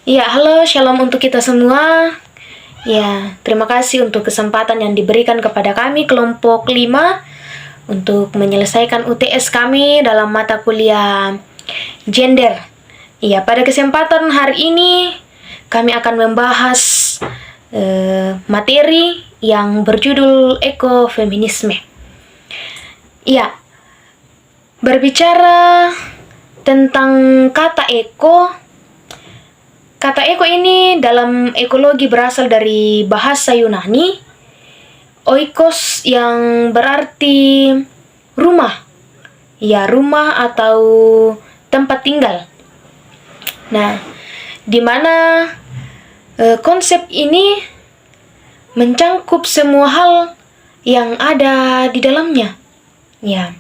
Ya, halo, shalom untuk kita semua. Ya, terima kasih untuk kesempatan yang diberikan kepada kami kelompok 5 untuk menyelesaikan UTS kami dalam mata kuliah gender. Ya, pada kesempatan hari ini kami akan membahas materi yang berjudul ekofeminisme. Ya, berbicara tentang kata eko ini dalam ekologi berasal dari bahasa Yunani, oikos, yang berarti rumah. Ya, rumah atau tempat tinggal. Nah, di mana konsep ini mencangkup semua hal yang ada di dalamnya. Ya,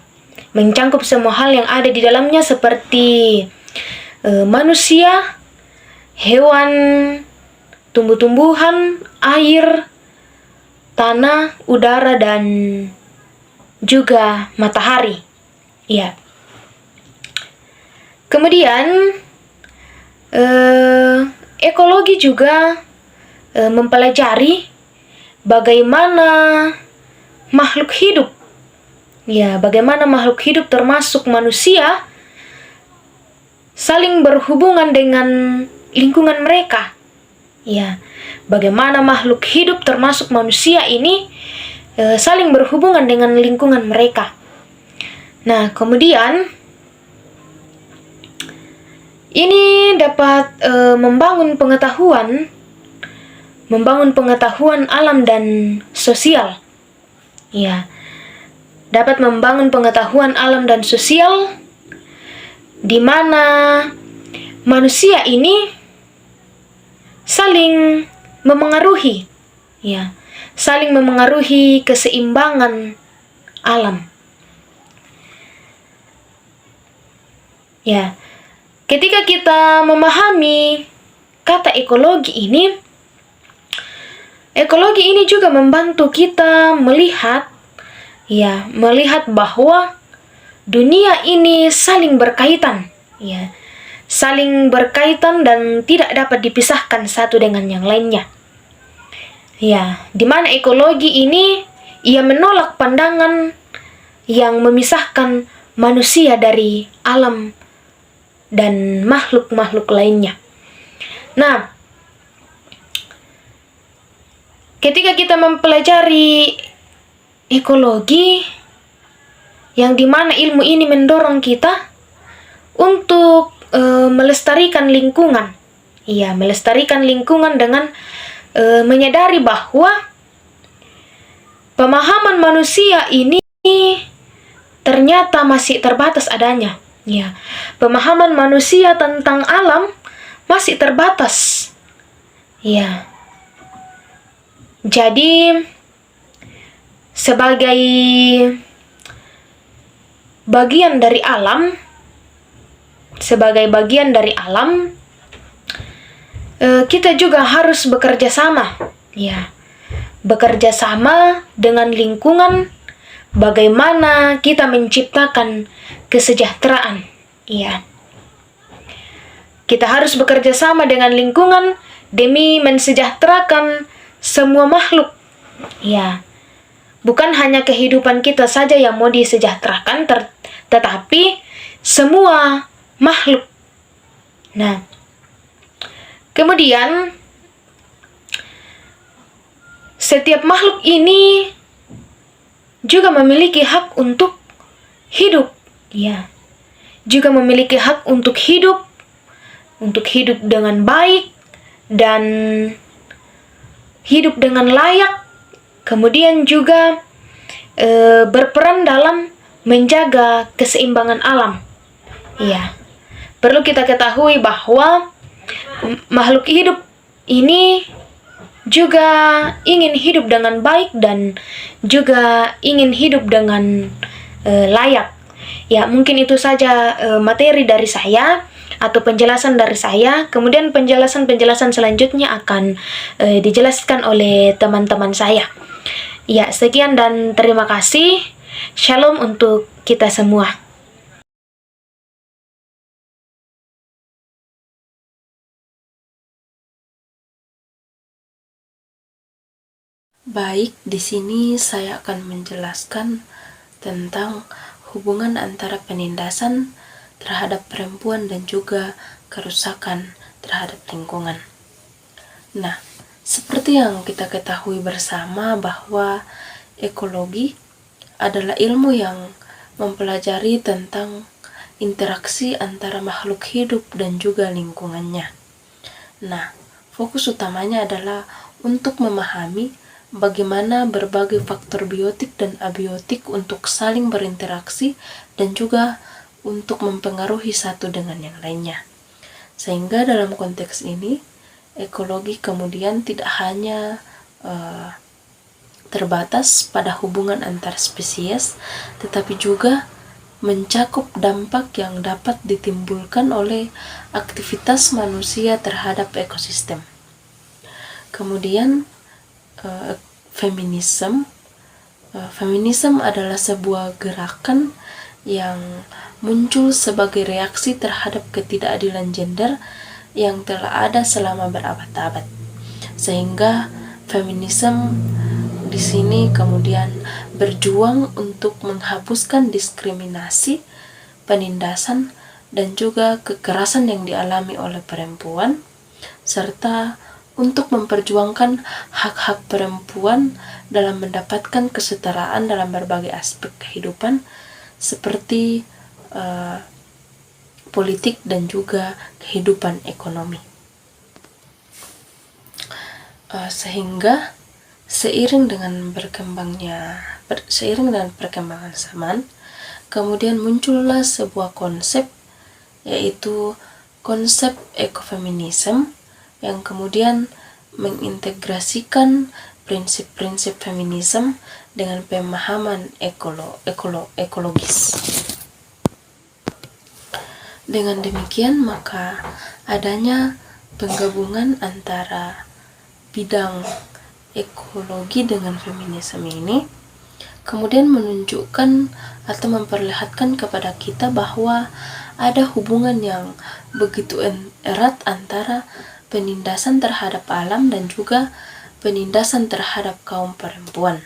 mencangkup semua hal yang ada di dalamnya seperti manusia, hewan, tumbuh-tumbuhan, air, tanah, udara, dan juga matahari. Ya. Kemudian ekologi juga mempelajari bagaimana makhluk hidup, ya, bagaimana makhluk hidup termasuk manusia saling berhubungan dengan lingkungan mereka. Ya, bagaimana makhluk hidup termasuk manusia ini saling berhubungan dengan lingkungan mereka. Nah, kemudian ini dapat membangun pengetahuan alam dan sosial. Ya, dapat membangun pengetahuan alam dan sosial di mana manusia ini saling memengaruhi, ya, saling memengaruhi keseimbangan alam. Ya, ketika kita memahami kata ekologi ini juga membantu kita melihat bahwa dunia ini saling berkaitan, ya, saling berkaitan dan tidak dapat dipisahkan satu dengan yang lainnya. Ya, di mana ekologi ini ia menolak pandangan yang memisahkan manusia dari alam dan makhluk-makhluk lainnya. Nah, ketika kita mempelajari ekologi, yang dimana ilmu ini mendorong kita untuk melestarikan lingkungan. Iya, melestarikan lingkungan dengan menyadari bahwa pemahaman manusia ini ternyata masih terbatas adanya. Ya, pemahaman manusia tentang alam masih terbatas. Ya. Jadi sebagai bagian dari alam, kita juga harus bekerja sama. Ya. Bekerja sama dengan lingkungan, bagaimana kita menciptakan kesejahteraan. Ya. Kita harus bekerja sama dengan lingkungan demi mensejahterakan semua makhluk. Ya. Bukan hanya kehidupan kita saja yang mau disejahterakan, tetapi semua makhluk. Nah, kemudian setiap makhluk ini juga memiliki hak untuk hidup. Ya. Juga memiliki hak untuk hidup dengan baik dan hidup dengan layak. Kemudian juga berperan dalam menjaga keseimbangan alam. Ya. Perlu kita ketahui bahwa makhluk hidup ini juga ingin hidup dengan baik dan juga ingin hidup dengan layak. Ya, mungkin itu saja materi dari saya atau penjelasan dari saya. Kemudian penjelasan selanjutnya akan dijelaskan oleh teman-teman saya. Ya, sekian dan terima kasih. Shalom untuk kita semua. Baik, di sini saya akan menjelaskan tentang hubungan antara penindasan terhadap perempuan dan juga kerusakan terhadap lingkungan. Nah, seperti yang kita ketahui bersama bahwa ekologi adalah ilmu yang mempelajari tentang interaksi antara makhluk hidup dan juga lingkungannya. Nah, fokus utamanya adalah untuk memahami bagaimana berbagai faktor biotik dan abiotik untuk saling berinteraksi dan juga untuk mempengaruhi satu dengan yang lainnya. Sehingga dalam konteks ini, ekologi kemudian tidak hanya terbatas pada hubungan antar spesies, tetapi juga mencakup dampak yang dapat ditimbulkan oleh aktivitas manusia terhadap ekosistem. Kemudian feminisme adalah sebuah gerakan yang muncul sebagai reaksi terhadap ketidakadilan gender yang telah ada selama berabad-abad. Sehingga feminisme di sini kemudian berjuang untuk menghapuskan diskriminasi, penindasan, dan juga kekerasan yang dialami oleh perempuan, serta untuk memperjuangkan hak-hak perempuan dalam mendapatkan kesetaraan dalam berbagai aspek kehidupan seperti politik dan juga kehidupan ekonomi. Sehingga seiring dengan perkembangan zaman, kemudian muncullah sebuah konsep, yaitu konsep ekofeminisme, yang kemudian mengintegrasikan prinsip-prinsip feminisme dengan pemahaman ekologis. Dengan demikian, maka adanya penggabungan antara bidang ekologi dengan feminisme ini kemudian menunjukkan atau memperlihatkan kepada kita bahwa ada hubungan yang begitu erat antara penindasan terhadap alam dan juga penindasan terhadap kaum perempuan.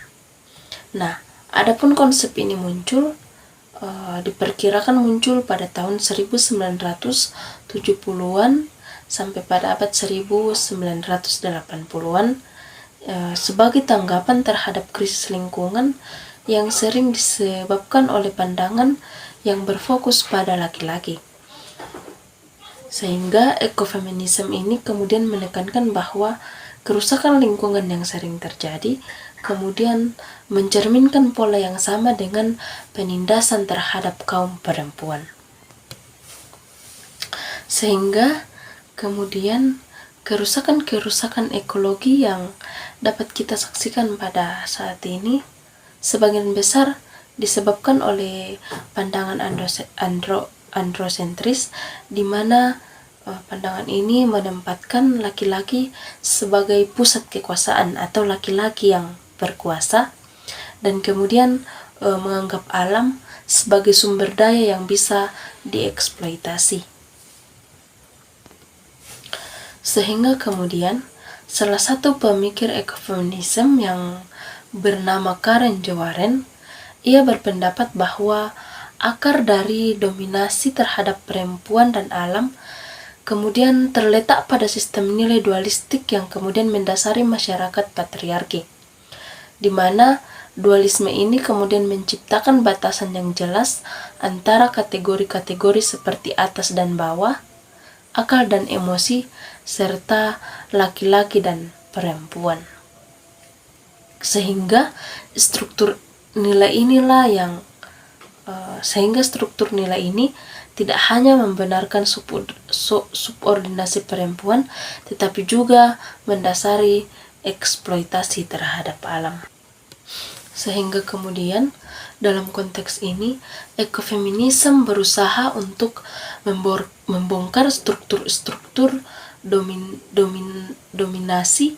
Nah, adapun konsep ini muncul, diperkirakan muncul pada tahun 1970-an sampai pada abad 1980-an sebagai tanggapan terhadap krisis lingkungan yang sering disebabkan oleh pandangan yang berfokus pada laki-laki. Sehingga ekofeminisme ini kemudian menekankan bahwa kerusakan lingkungan yang sering terjadi kemudian mencerminkan pola yang sama dengan penindasan terhadap kaum perempuan. Sehingga kemudian kerusakan-kerusakan ekologi yang dapat kita saksikan pada saat ini sebagian besar disebabkan oleh pandangan androsentris, di mana pandangan ini menempatkan laki-laki sebagai pusat kekuasaan atau laki-laki yang berkuasa, dan kemudian menganggap alam sebagai sumber daya yang bisa dieksploitasi. Sehingga kemudian salah satu pemikir ekofeminisme yang bernama Karen Joaren, ia berpendapat bahwa akar dari dominasi terhadap perempuan dan alam kemudian terletak pada sistem nilai dualistik yang kemudian mendasari masyarakat patriarki, di mana dualisme ini kemudian menciptakan batasan yang jelas antara kategori-kategori seperti atas dan bawah, akal dan emosi, serta laki-laki dan perempuan. Sehingga struktur nilai ini tidak hanya membenarkan subordinasi perempuan, tetapi juga mendasari eksploitasi terhadap alam. Sehingga kemudian dalam konteks ini ekofeminisme berusaha untuk membongkar struktur-struktur dominasi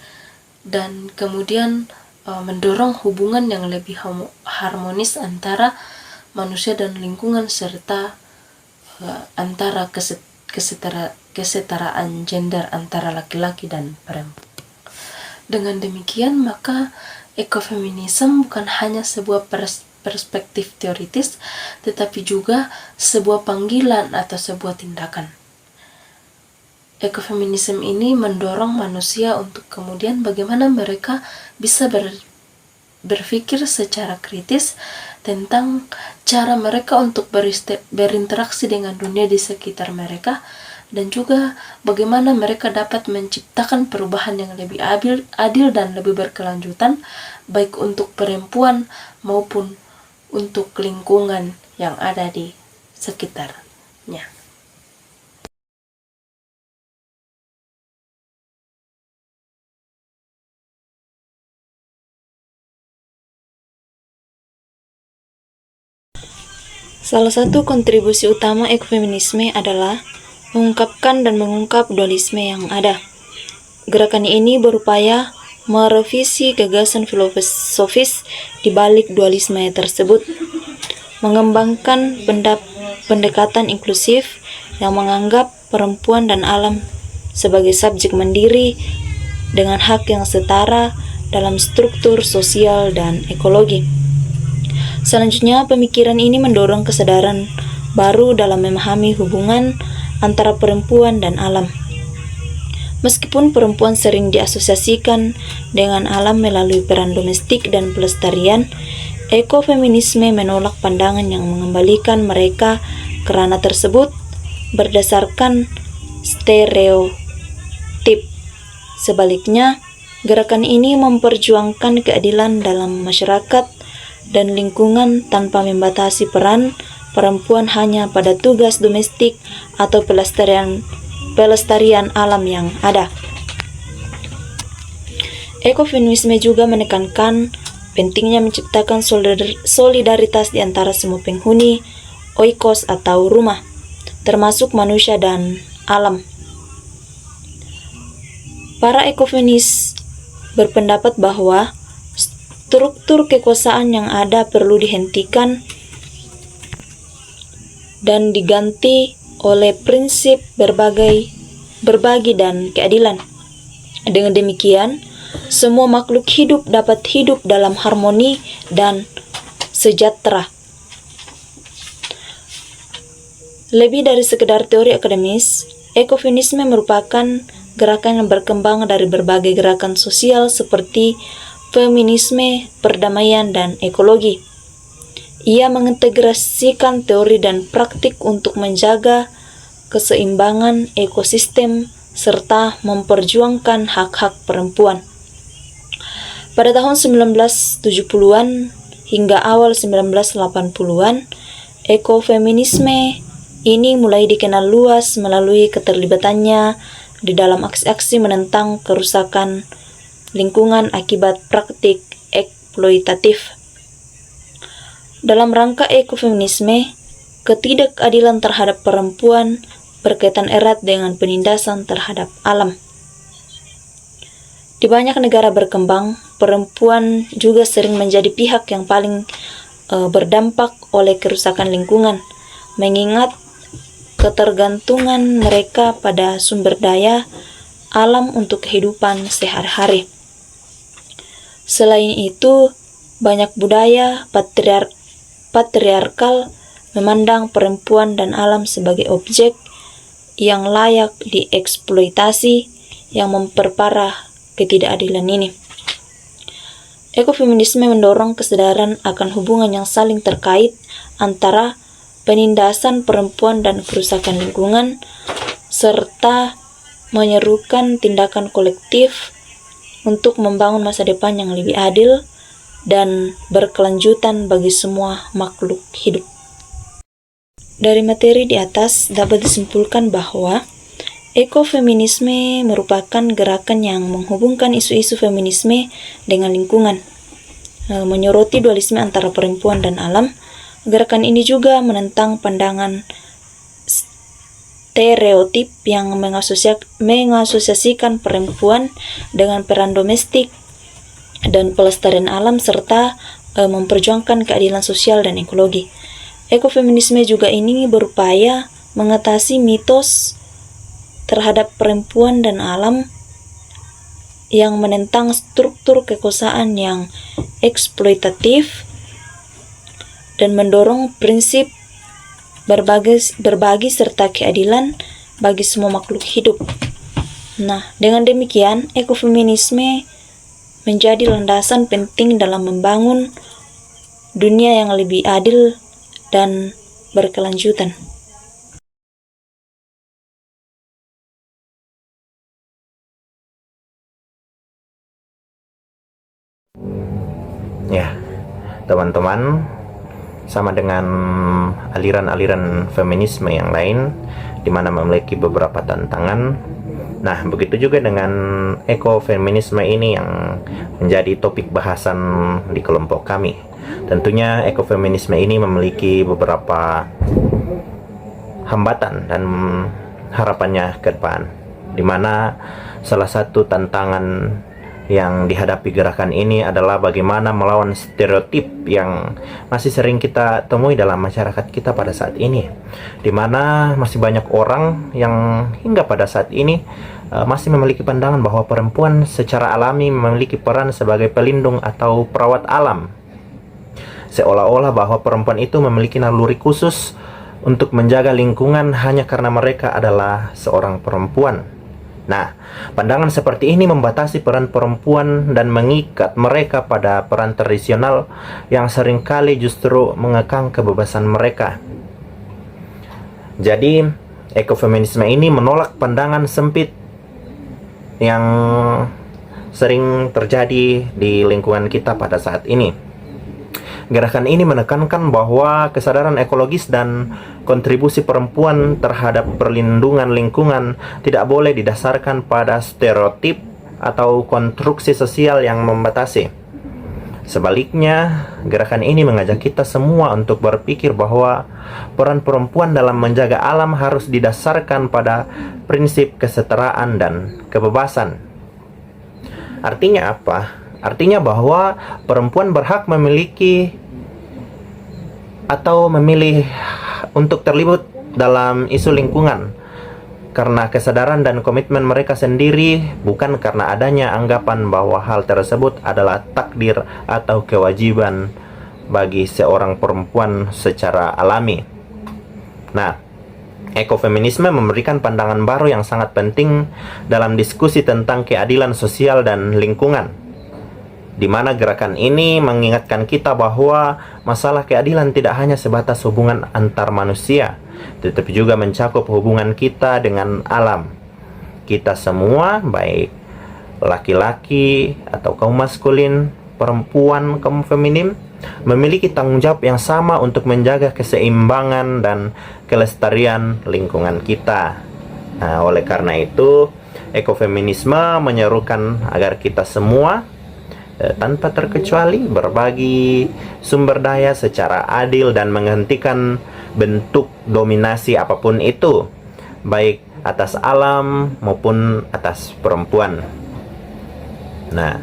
dan kemudian mendorong hubungan yang lebih harmonis antara manusia dan lingkungan, serta antara kesetaraan gender antara laki-laki dan perempuan. Dengan demikian, maka ekofeminisme bukan hanya sebuah perspektif teoritis, tetapi juga sebuah panggilan atau sebuah tindakan. Ekofeminisme ini mendorong manusia untuk kemudian bagaimana mereka bisa berpikir secara kritis tentang cara mereka untuk berinteraksi dengan dunia di sekitar mereka, dan juga bagaimana mereka dapat menciptakan perubahan yang lebih adil dan lebih berkelanjutan, baik untuk perempuan maupun untuk lingkungan yang ada di sekitarnya. Salah satu kontribusi utama ekofeminisme adalah mengungkapkan dan mengungkap dualisme yang ada. Gerakan ini berupaya merevisi gagasan filosofis di balik dualisme tersebut, mengembangkan pendekatan inklusif yang menganggap perempuan dan alam sebagai subjek mandiri dengan hak yang setara dalam struktur sosial dan ekologi. Selanjutnya, pemikiran ini mendorong kesadaran baru dalam memahami hubungan antara perempuan dan alam. Meskipun perempuan sering diasosiasikan dengan alam melalui peran domestik dan pelestarian, ekofeminisme menolak pandangan yang mengembalikan mereka ke ranah tersebut berdasarkan stereotip. Sebaliknya, gerakan ini memperjuangkan keadilan dalam masyarakat dan lingkungan tanpa membatasi peran perempuan hanya pada tugas domestik atau pelestarian alam yang ada. Ekofeminisme juga menekankan pentingnya menciptakan solidaritas di antara semua penghuni oikos atau rumah, termasuk manusia dan alam. Para ekofeminis berpendapat bahwa struktur kekuasaan yang ada perlu dihentikan dan diganti oleh prinsip berbagi dan keadilan. Dengan demikian, semua makhluk hidup dapat hidup dalam harmoni dan sejahtera. Lebih dari sekedar teori akademis, ekofeminisme merupakan gerakan yang berkembang dari berbagai gerakan sosial seperti feminisme, perdamaian, dan ekologi. Ia mengintegrasikan teori dan praktik untuk menjaga keseimbangan ekosistem serta memperjuangkan hak-hak perempuan. Pada tahun 1970-an hingga awal 1980-an, ekofeminisme ini mulai dikenal luas melalui keterlibatannya di dalam aksi-aksi menentang kerusakan lingkungan akibat praktik eksploitatif. Dalam rangka ekofeminisme, ketidakadilan terhadap perempuan berkaitan erat dengan penindasan terhadap alam. Di banyak negara berkembang, perempuan juga sering menjadi pihak yang paling berdampak oleh kerusakan lingkungan, mengingat ketergantungan mereka pada sumber daya alam untuk kehidupan sehari-hari. Selain itu, banyak budaya patriarkal memandang perempuan dan alam sebagai objek yang layak dieksploitasi, yang memperparah ketidakadilan ini. Ekofeminisme mendorong kesadaran akan hubungan yang saling terkait antara penindasan perempuan dan kerusakan lingkungan, serta menyerukan tindakan kolektif untuk membangun masa depan yang lebih adil dan berkelanjutan bagi semua makhluk hidup. Dari materi di atas dapat disimpulkan bahwa ekofeminisme merupakan gerakan yang menghubungkan isu-isu feminisme dengan lingkungan, menyoroti dualisme antara perempuan dan alam. Gerakan ini juga menentang pandangan stereotip yang mengasosiasikan perempuan dengan peran domestik dan pelestarian alam, serta memperjuangkan keadilan sosial dan ekologi. Ekofeminisme juga ini berupaya mengatasi mitos terhadap perempuan dan alam yang menentang struktur struktur kekuasaan yang eksploitatif dan mendorong prinsip berbagi serta keadilan bagi semua makhluk hidup. Nah, dengan demikian, ekofeminisme menjadi landasan penting dalam membangun dunia yang lebih adil dan berkelanjutan. Ya, teman-teman, sama dengan aliran-aliran feminisme yang lain, di mana memiliki beberapa tantangan. Nah, begitu juga dengan ekofeminisme ini yang menjadi topik bahasan di kelompok kami. Tentunya ekofeminisme ini memiliki beberapa hambatan dan harapannya ke depan, di mana salah satu tantangan yang dihadapi gerakan ini adalah bagaimana melawan stereotip yang masih sering kita temui dalam masyarakat kita pada saat ini, di mana masih banyak orang yang hingga pada saat ini masih memiliki pandangan bahwa perempuan secara alami memiliki peran sebagai pelindung atau perawat alam, seolah-olah bahwa perempuan itu memiliki naluri khusus untuk menjaga lingkungan hanya karena mereka adalah seorang perempuan. Nah, pandangan seperti ini membatasi peran perempuan dan mengikat mereka pada peran tradisional yang seringkali justru mengekang kebebasan mereka. Jadi, ekofeminisme ini menolak pandangan sempit yang sering terjadi di lingkungan kita pada saat ini. Gerakan ini menekankan bahwa kesadaran ekologis dan kontribusi perempuan terhadap perlindungan lingkungan tidak boleh didasarkan pada stereotip atau konstruksi sosial yang membatasi. Sebaliknya, gerakan ini mengajak kita semua untuk berpikir bahwa peran perempuan dalam menjaga alam harus didasarkan pada prinsip kesetaraan dan kebebasan. Artinya apa? Artinya bahwa perempuan berhak memiliki atau memilih untuk terlibat dalam isu lingkungan karena kesadaran dan komitmen mereka sendiri, bukan karena adanya anggapan bahwa hal tersebut adalah takdir atau kewajiban bagi seorang perempuan secara alami. Nah, ekofeminisme memberikan pandangan baru yang sangat penting dalam diskusi tentang keadilan sosial dan lingkungan, di mana gerakan ini mengingatkan kita bahwa masalah keadilan tidak hanya sebatas hubungan antar manusia, tetapi juga mencakup hubungan kita dengan alam. Kita semua, baik laki-laki atau kaum maskulin, perempuan, kaum feminim, memiliki tanggung jawab yang sama untuk menjaga keseimbangan dan kelestarian lingkungan kita. Nah, oleh karena itu, ekofeminisme menyerukan agar kita semua tanpa terkecuali berbagi sumber daya secara adil dan menghentikan bentuk dominasi apapun itu, baik atas alam maupun atas perempuan. Nah,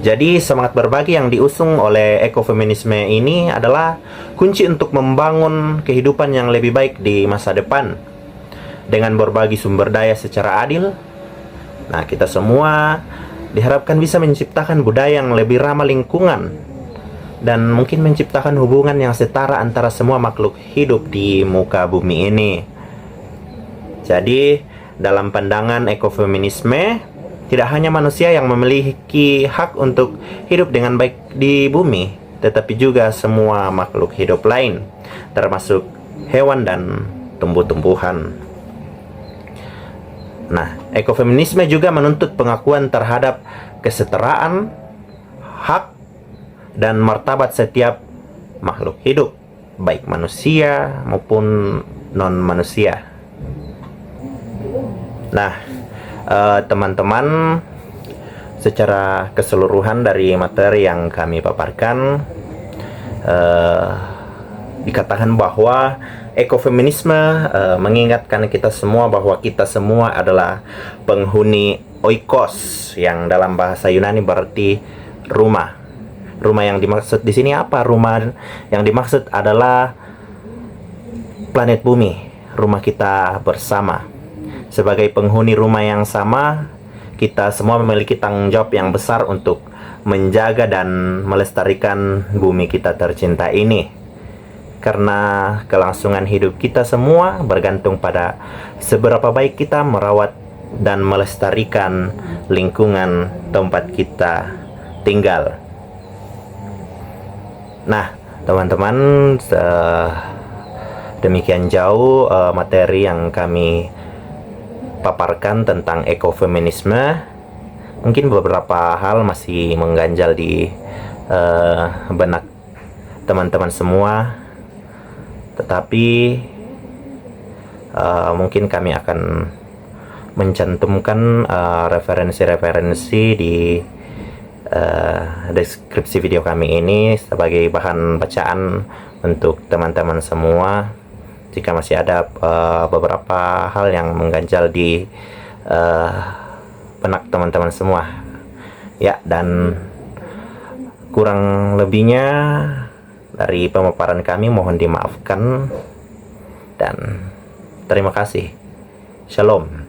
jadi semangat berbagi yang diusung oleh ekofeminisme ini adalah kunci untuk membangun kehidupan yang lebih baik di masa depan. Dengan berbagi sumber daya secara adil, nah, kita semua diharapkan bisa menciptakan budaya yang lebih ramah lingkungan dan mungkin menciptakan hubungan yang setara antara semua makhluk hidup di muka bumi ini. Jadi, dalam pandangan ekofeminisme, tidak hanya manusia yang memiliki hak untuk hidup dengan baik di bumi, tetapi juga semua makhluk hidup lain, termasuk hewan dan tumbuh-tumbuhan. Nah, ekofeminisme juga menuntut pengakuan terhadap kesetaraan, hak, dan martabat setiap makhluk hidup, baik manusia maupun non-manusia. Nah, teman-teman, secara keseluruhan dari materi yang kami paparkan, dikatakan bahwa ekofeminisme mengingatkan kita semua bahwa kita semua adalah penghuni oikos, yang dalam bahasa Yunani berarti rumah. Rumah yang dimaksud di sini apa? Rumah yang dimaksud adalah planet bumi, rumah kita bersama. Sebagai penghuni rumah yang sama, kita semua memiliki tanggung jawab yang besar untuk menjaga dan melestarikan bumi kita tercinta ini. Karena kelangsungan hidup kita semua bergantung pada seberapa baik kita merawat dan melestarikan lingkungan tempat kita tinggal. Nah, teman-teman, demikian jauh materi yang kami paparkan tentang ekofeminisme. Mungkin beberapa hal masih mengganjal di benak teman-teman semua, tetapi mungkin kami akan mencantumkan referensi-referensi di deskripsi video kami ini sebagai bahan bacaan untuk teman-teman semua jika masih ada beberapa hal yang mengganjal di benak teman-teman semua. Ya, dan kurang lebihnya dari pemaparan kami mohon dimaafkan dan terima kasih. Shalom.